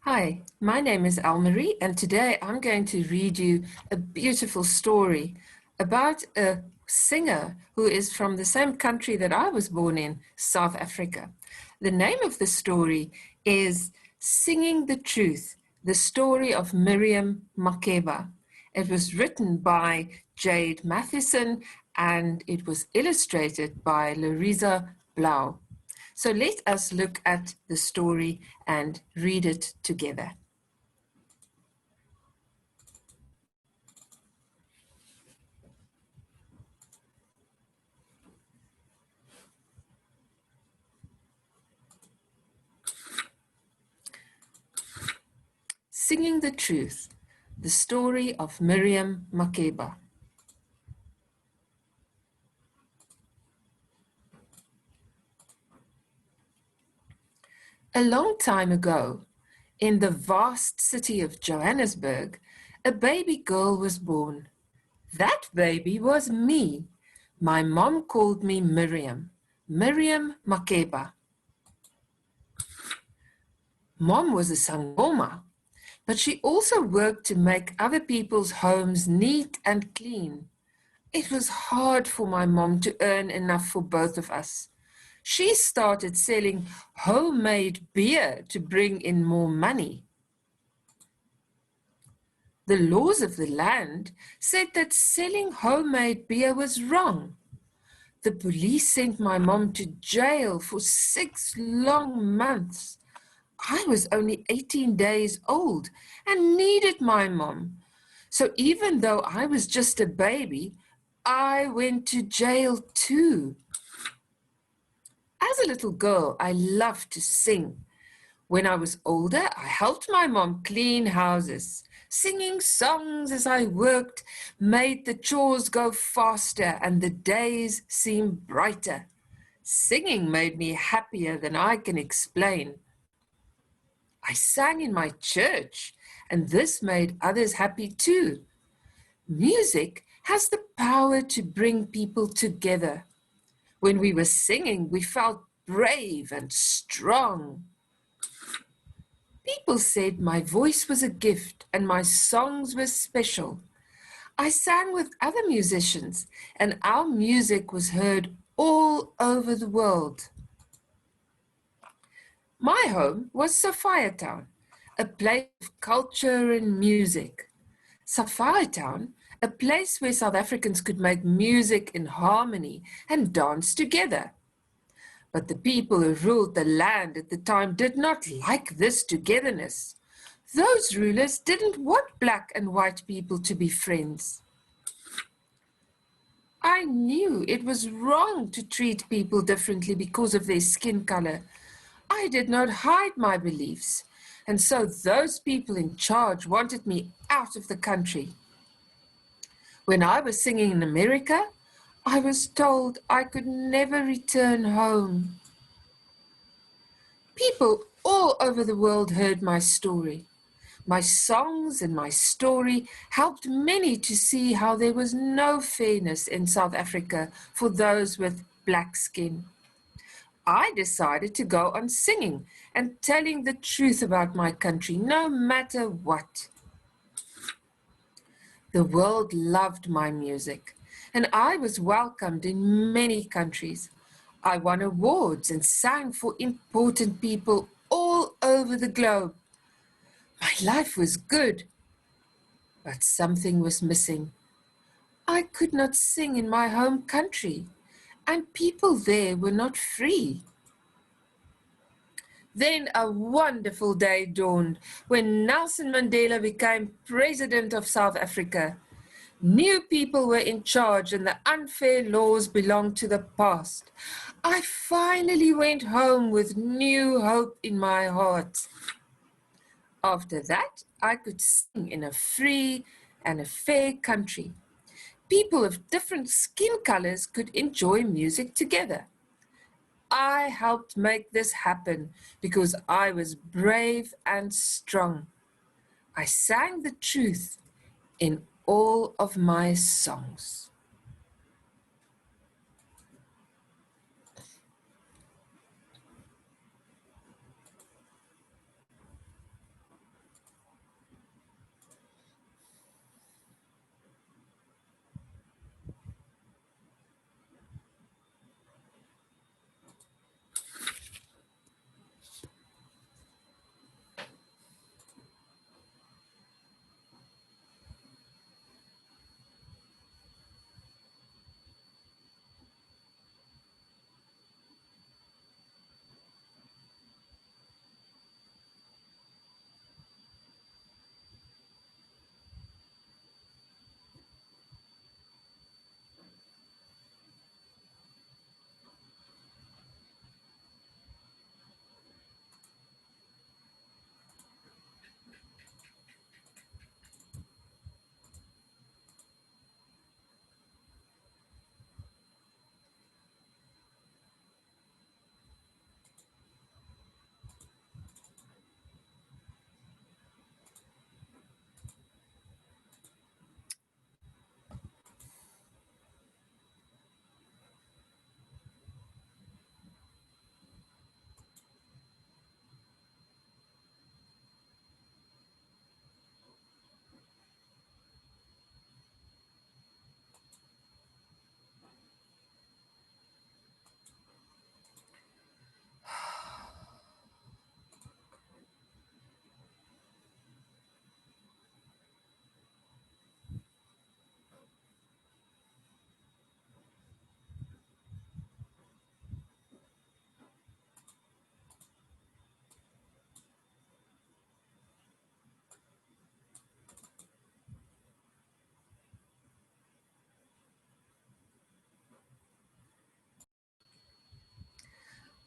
Hi, my name is Elmarie, and today I'm going to read you a beautiful story about a singer who is from the same country that I was born in, South Africa. The name of the story is Singing the Truth, the Story of Mirian Makeba. It was written by Jade Mathieson and it was illustrated by Larissa Blau. So let us look at the story and read it together. Singing the Truth, the Story of Mirian Makeba. A long time ago, in the vast city of Johannesburg, a baby girl was born. That baby was me. My mom called me Miriam Makeba. Mom was a sangoma, but she also worked to make other people's homes neat and clean. It was hard for my mom to earn enough for both of us. She started selling homemade beer to bring in more money. The laws of the land said that selling homemade beer was wrong. The police sent my mom to jail for 6 long months. I was only 18 days old and needed my mom. So even though I was just a baby, I went to jail too. As a little girl, I loved to sing. When I was older, I helped my mom clean houses. Singing songs as I worked made the chores go faster and the days seem brighter. Singing made me happier than I can explain. I sang in my church, and this made others happy too. Music has the power to bring people together. When we were singing, we felt brave and strong. People said my voice was a gift and my songs were special. I sang with other musicians, and our music was heard all over the world. My home was Sophiatown, a place of culture and music. Sophiatown, a place where South Africans could make music in harmony and dance together. But the people who ruled the land at the time did not like this togetherness. Those rulers didn't want black and white people to be friends. I knew it was wrong to treat people differently because of their skin color. I did not hide my beliefs, and so those people in charge wanted me out of the country. When I was singing in America, I was told I could never return home. People all over the world heard my story. My songs and my story helped many to see how there was no fairness in South Africa for those with black skin. I decided to go on singing and telling the truth about my country, no matter what. The world loved my music, and I was welcomed in many countries. I won awards and sang for important people all over the globe. My life was good, but something was missing. I could not sing in my home country, and people there were not free. Then a wonderful day dawned when Nelson Mandela became president of South Africa. New people were in charge and the unfair laws belonged to the past. I finally went home with new hope in my heart. After that, I could sing in a free and a fair country. People of different skin colors could enjoy music together. I helped make this happen because I was brave and strong. I sang the truth in all of my songs.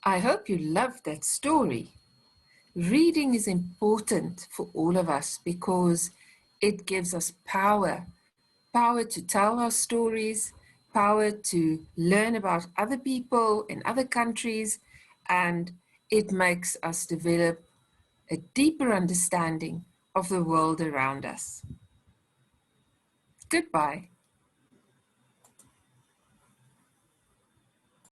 I hope you loved that story. Reading is important for all of us because it gives us power. Power to tell our stories, power to learn about other people in other countries, and it makes us develop a deeper understanding of the world around us. Goodbye.